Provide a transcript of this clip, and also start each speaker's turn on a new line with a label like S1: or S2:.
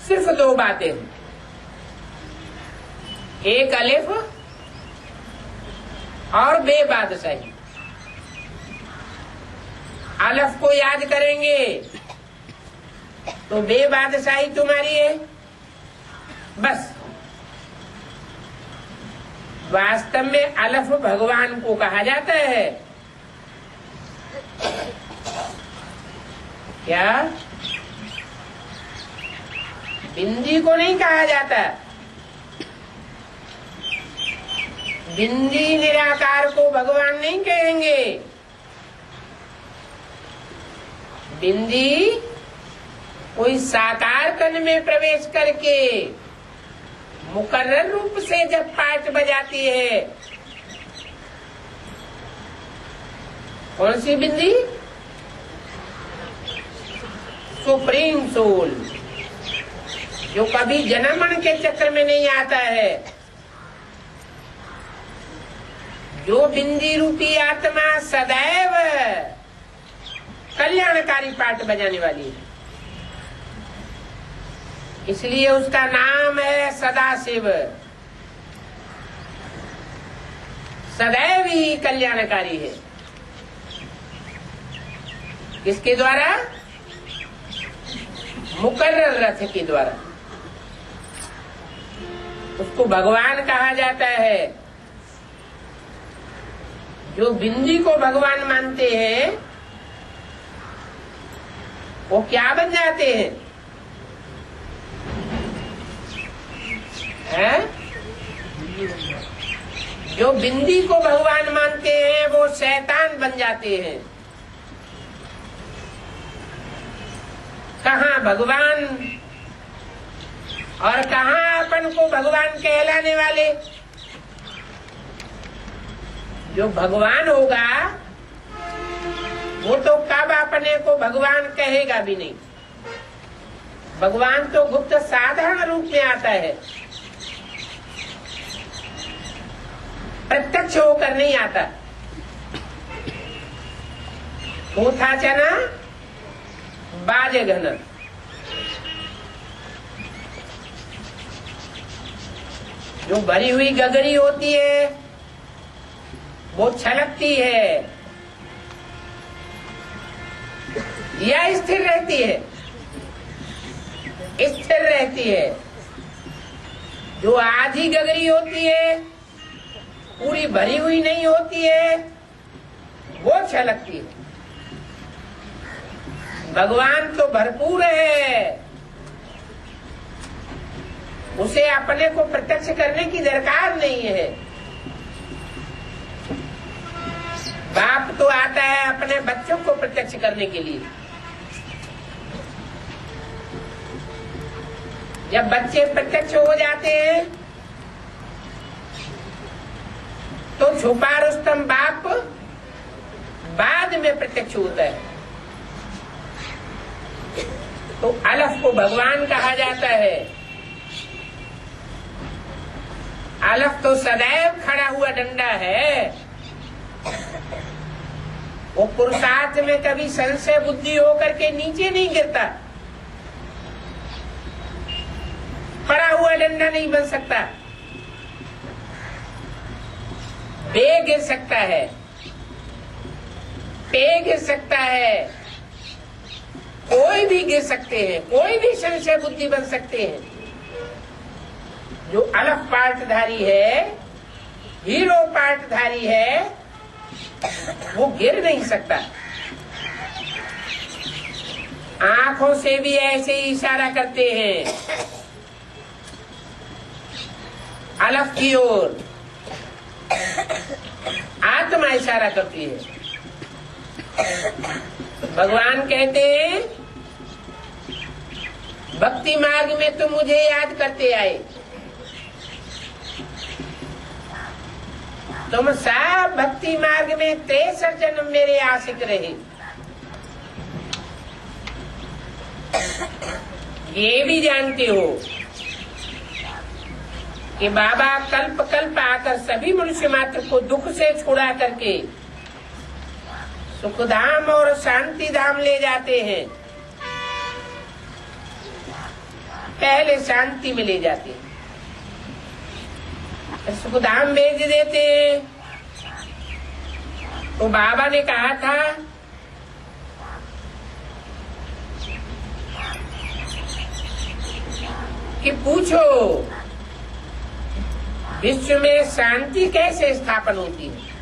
S1: सिर्फ दो बातें, एक अलिफ और बे बादशाही। अलिफ को याद करेंगे तो बे बादशाही तुम्हारी है। बस वास्तव में अलिफ भगवान को कहा जाता है। क्या? बिंदी को नहीं कहा जाता। बिंदी निराकार को भगवान नहीं कहेंगे। बिंदी कोई साकार तन में प्रवेश करके मुकर्रर रूप से जब पाठ बजाती है। कौन सी बिंदी? सुप्रीम सोल, जो कभी जन्म मरण के चक्र में नहीं आता है। जो बिंदी रूपी आत्मा सदैव कल्याणकारी पाठ बजाने वाली है, इसलिए उसका नाम है सदाशिव। सदैव ही कल्याणकारी है। किसके द्वारा? मुकर्रर रथ के द्वारा। उसको भगवान कहा जाता है। जो बिंदी को भगवान मानते हैं वो क्या बन जाते हैं? जो बिंदी को भगवान मानते हैं वो शैतान बन जाते हैं। कहाँ भगवान और कहाँ अपन को भगवान कहलाने वाले? जो भगवान होगा वो तो कब अपने को भगवान कहेगा भी नहीं। भगवान तो गुप्त साधारण रूप में आता है, प्रत्यक्ष होकर नहीं आता। वो था चना बाजे घना। जो भरी हुई गगरी होती है वो छलकती है या स्थिर रहती है? स्थिर रहती है। जो आधी गगरी होती है, पूरी भरी हुई नहीं होती है, वो छलकती है। भगवान तो भरपूर है, उसे अपने को प्रत्यक्ष करने की दरकार नहीं है। बाप तो आता है अपने बच्चों को प्रत्यक्ष करने के लिए। जब बच्चे प्रत्यक्ष हो जाते हैं तो छुपा रुस्तम बाप बाद में प्रत्यक्ष होता है। तो अलफ को भगवान कहा जाता है। अलफ तो सदैव खड़ा हुआ डंडा है। वो पुरुषार्थ में कभी संशय बुद्धि होकर के नीचे नहीं गिरता। पड़ा हुआ डंडा नहीं बन सकता। बे गिर सकता है, पे गिर सकता है, कोई भी गिर सकते हैं, कोई भी संशय बुद्धि बन सकते हैं। जो अलफ पाठधारी है, हीरो पाठधारी है, वो गिर नहीं सकता। आंखों से भी ऐसे ही इशारा करते हैं अलफ की ओर। आत्मा इशारा करती है। भगवान कहते हैं भक्ति मार्ग में तुम मुझे याद करते आए, तुम सब भक्ति मार्ग में 63 जन्म मेरे आशिक रहे। ये भी जानते हो कि बाबा कल्प कल्प आकर सभी मनुष्य मात्र को दुख से छुड़ा करके सुखधाम और शांति धाम ले जाते हैं। पहले शांति में ले जाते हैं, सुखधाम भेज देते हैं। तो बाबा ने कहा था कि पूछो विश्व में शांति कैसे स्थापन होती है।